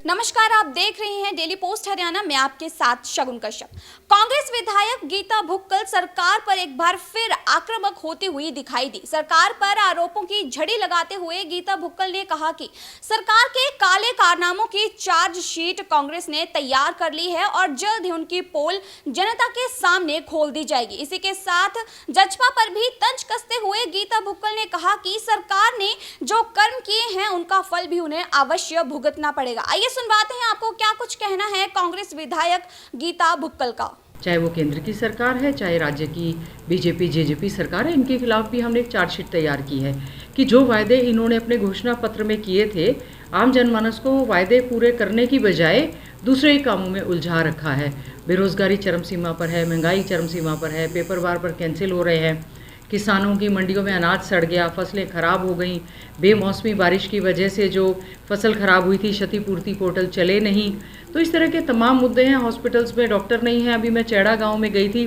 नमस्कार, आप देख रहे हैं डेली पोस्ट हरियाणा में आपके साथ शगुन कश्यप। कांग्रेस विधायक गीता भुक्कल सरकार पर एक बार फिर आक्रामक होती हुई दिखाई दी। सरकार पर आरोपों की झड़ी लगाते हुए गीता भुक्कल ने कहा कि सरकार के काले कारनामों की चार्जशीट कांग्रेस ने तैयार कर ली है और जल्द ही उनकी पोल जनता के सामने खोल दी जाएगी। इसी के साथ जजपा पर भी तंज कसते हुए गीता भुक्कल ने कहा कि सरकार ने जो कर्म किए हैं उनका फल भी उन्हें अवश्य भुगतना पड़ेगा। आइए सुनवाते हैं आपको क्या कुछ कहना है कांग्रेस विधायक गीता भुक्कल का। चाहे वो केंद्र की सरकार है, चाहे राज्य की बीजेपी जेजेपी सरकार है, इनके खिलाफ भी हमने एक चार्जशीट तैयार की है कि जो वायदे इन्होंने अपने घोषणा पत्र में किए थे, आम जनमानस को वायदे पूरे करने की बजाय दूसरे ही कामों में उलझा रखा है। बेरोजगारी चरम सीमा पर है, महंगाई चरम सीमा पर है, पेपर बार पर कैंसिल हो रहे हैं, किसानों की मंडियों में अनाज सड़ गया, फसलें खराब हो गई, बेमौसमी बारिश की वजह से जो फसल खराब हुई थी क्षतिपूर्ति पोर्टल चले नहीं। तो इस तरह के तमाम मुद्दे हैं। हॉस्पिटल्स में डॉक्टर नहीं हैं। अभी मैं चैड़ा गांव में गई थी,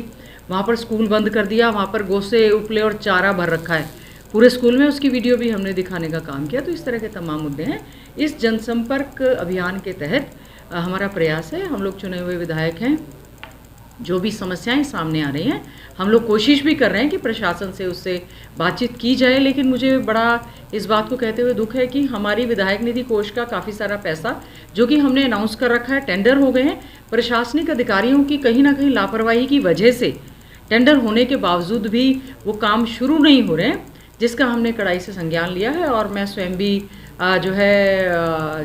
वहाँ पर स्कूल बंद कर दिया, वहाँ पर गोसे उपले और चारा भर रखा है पूरे स्कूल में। उसकी वीडियो भी हमने दिखाने का काम किया। तो इस तरह के तमाम मुद्दे हैं। इस जनसंपर्क अभियान के तहत हमारा प्रयास है, हम लोग चुने हुए विधायक हैं, जो भी समस्याएं सामने आ रही हैं हम लोग कोशिश भी कर रहे हैं कि प्रशासन से उससे बातचीत की जाए। लेकिन मुझे बड़ा इस बात को कहते हुए दुख है कि हमारी विधायक निधि कोष का काफ़ी सारा पैसा जो कि हमने अनाउंस कर रखा है, टेंडर हो गए हैं, प्रशासनिक अधिकारियों की कहीं ना कहीं लापरवाही की वजह से टेंडर होने के बावजूद भी वो काम शुरू नहीं हो रहे हैं, जिसका हमने कड़ाई से संज्ञान लिया है। और मैं स्वयं भी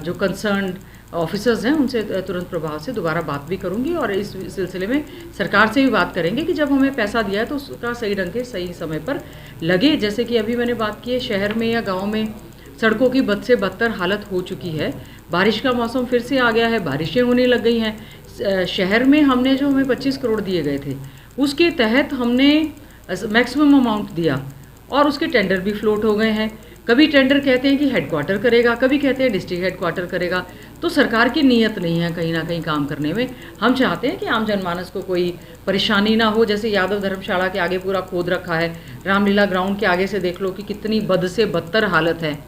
जो कंसर्न ऑफिसर्स हैं उनसे तुरंत प्रभाव से दोबारा बात भी करूंगी और इस सिलसिले में सरकार से भी बात करेंगे कि जब हमें पैसा दिया है तो उसका सही ढंग के सही समय पर लगे। जैसे कि अभी मैंने बात की है, शहर में या गांव में सड़कों की बद से बदतर हालत हो चुकी है। बारिश का मौसम फिर से आ गया है, बारिशें होने लग गई हैं। शहर में हमने जो हमें 25 करोड़ दिए गए थे उसके तहत हमने मैक्सिमम अमाउंट दिया और उसके टेंडर भी फ्लोट हो गए हैं। कभी टेंडर कहते हैं कि हेडक्वार्टर करेगा, कभी कहते हैं डिस्ट्रिक्ट हेडक्वार्टर करेगा। तो सरकार की नीयत नहीं है कहीं ना कहीं काम करने में। हम चाहते हैं कि आम जनमानस को कोई परेशानी ना हो। जैसे यादव धर्मशाला के आगे पूरा खोद रखा है, रामलीला ग्राउंड के आगे से देख लो कि कितनी बद से बदतर हालत है।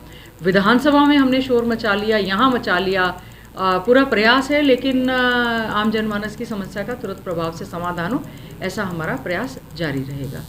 विधानसभा में हमने शोर मचा लिया, यहाँ मचा लिया, पूरा प्रयास है, लेकिन आम जनमानस की समस्या का तुरंत प्रभाव से समाधान हो, ऐसा हमारा प्रयास जारी रहेगा।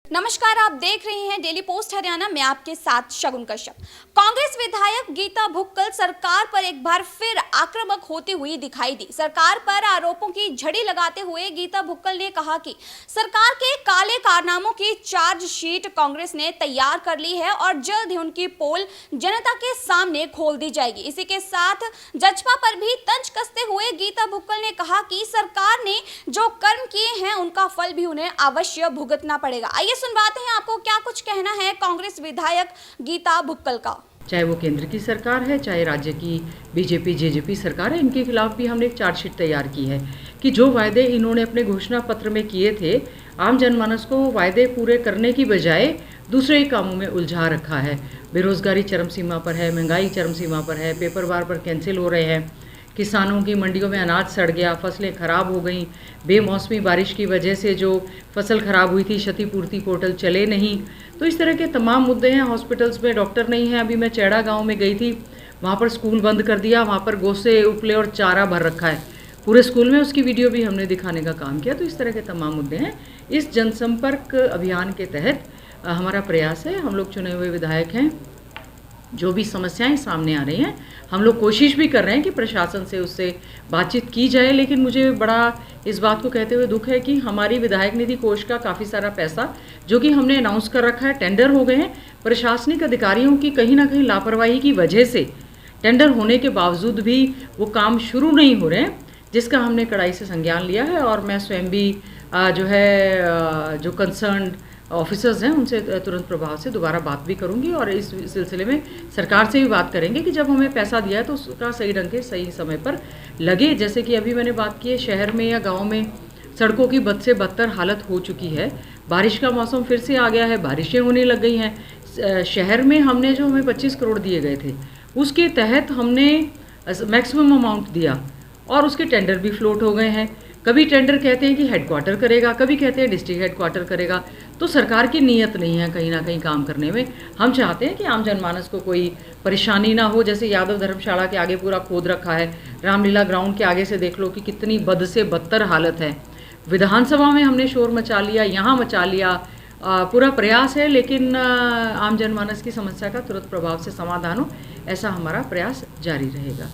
नमस्कार, आप देख रहे हैं डेली पोस्ट हरियाणा में आपके साथ शगुन कश्यप। कांग्रेस विधायक गीता भुक्कल सरकार पर एक बार फिर आक्रामक होती हुई दिखाई दी। सरकार पर आरोपों की झड़ी लगाते हुए गीता भुक्कल ने कहा कि सरकार के काले कारनामों की चार्जशीट कांग्रेस ने तैयार कर ली है और जल्द ही उनकी पोल जनता के सामने खोल दी जाएगी। इसी के साथ जजपा पर भी तंज कसते हुए गीता भुक्कल ने कहा कि सरकार ने जो कर्म किए हैं उनका फल भी उन्हें अवश्य भुगतना पड़ेगा। आइए सुनवाते हैं आपको क्या कुछ कहना है कांग्रेस विधायक गीता भुक्कल का। चाहे वो केंद्र की सरकार है, चाहे राज्य की बीजेपी जेजेपी सरकार है, इनके खिलाफ भी हमने एक चार्जशीट तैयार की है कि जो वायदे इन्होंने अपने घोषणा पत्र में किए थे, आम जनमानस को वायदे पूरे करने की बजाय दूसरे ही कामों में उलझा रखा है। बेरोजगारी चरम सीमा पर है, महंगाई चरम सीमा पर है, पेपर बार पर कैंसिल हो रहे हैं, किसानों की मंडियों में अनाज सड़ गया, फसलें खराब हो गई, बेमौसमी बारिश की वजह से जो फसल खराब हुई थी क्षतिपूर्ति पोर्टल चले नहीं। तो इस तरह के तमाम मुद्दे हैं। हॉस्पिटल्स में डॉक्टर नहीं हैं। अभी मैं चैड़ा गांव में गई थी, वहाँ पर स्कूल बंद कर दिया, वहाँ पर गोसे उपले और चारा भर रखा है पूरे स्कूल में। उसकी वीडियो भी हमने दिखाने का काम किया। तो इस तरह के तमाम मुद्दे हैं। इस जनसंपर्क अभियान के तहत हमारा प्रयास है, हम लोग चुने हुए विधायक हैं, जो भी समस्याएं सामने आ रही हैं हम लोग कोशिश भी कर रहे हैं कि प्रशासन से उससे बातचीत की जाए। लेकिन मुझे बड़ा इस बात को कहते हुए दुख है कि हमारी विधायक निधि कोष का काफ़ी सारा पैसा जो कि हमने अनाउंस कर रखा है, टेंडर हो गए हैं, प्रशासनिक अधिकारियों की कहीं ना कहीं लापरवाही की वजह से टेंडर होने के बावजूद भी वो काम शुरू नहीं हो रहे हैं, जिसका हमने कड़ाई से संज्ञान लिया है। और मैं स्वयं भी जो कंसर्न ऑफिसर्स हैं उनसे तुरंत प्रभाव से दोबारा बात भी करूंगी और इस सिलसिले में सरकार से भी बात करेंगे कि जब हमें पैसा दिया है तो उसका सही ढंग के सही समय पर लगे। जैसे कि अभी मैंने बात की है, शहर में या गांव में सड़कों की बद से बदतर हालत हो चुकी है। बारिश का मौसम फिर से आ गया है, बारिशें होने लग गई हैं। शहर में हमने जो हमें 25 करोड़ दिए गए थे उसके तहत हमने मैक्सिमम अमाउंट दिया और उसके टेंडर भी फ्लोट हो गए हैं। कभी टेंडर कहते हैं कि हेडक्वार्टर करेगा, कभी कहते हैं डिस्ट्रिक्ट हेडक्वार्टर करेगा। तो सरकार की नीयत नहीं है कहीं ना कहीं काम करने में। हम चाहते हैं कि आम जनमानस को कोई परेशानी ना हो। जैसे यादव धर्मशाला के आगे पूरा खोद रखा है, रामलीला ग्राउंड के आगे से देख लो कि कितनी बद से बदतर हालत है। विधानसभा में हमने शोर मचा लिया, यहाँ मचा लिया, पूरा प्रयास है, लेकिन आम जनमानस की समस्या का तुरंत प्रभाव से समाधान हो, ऐसा हमारा प्रयास जारी रहेगा।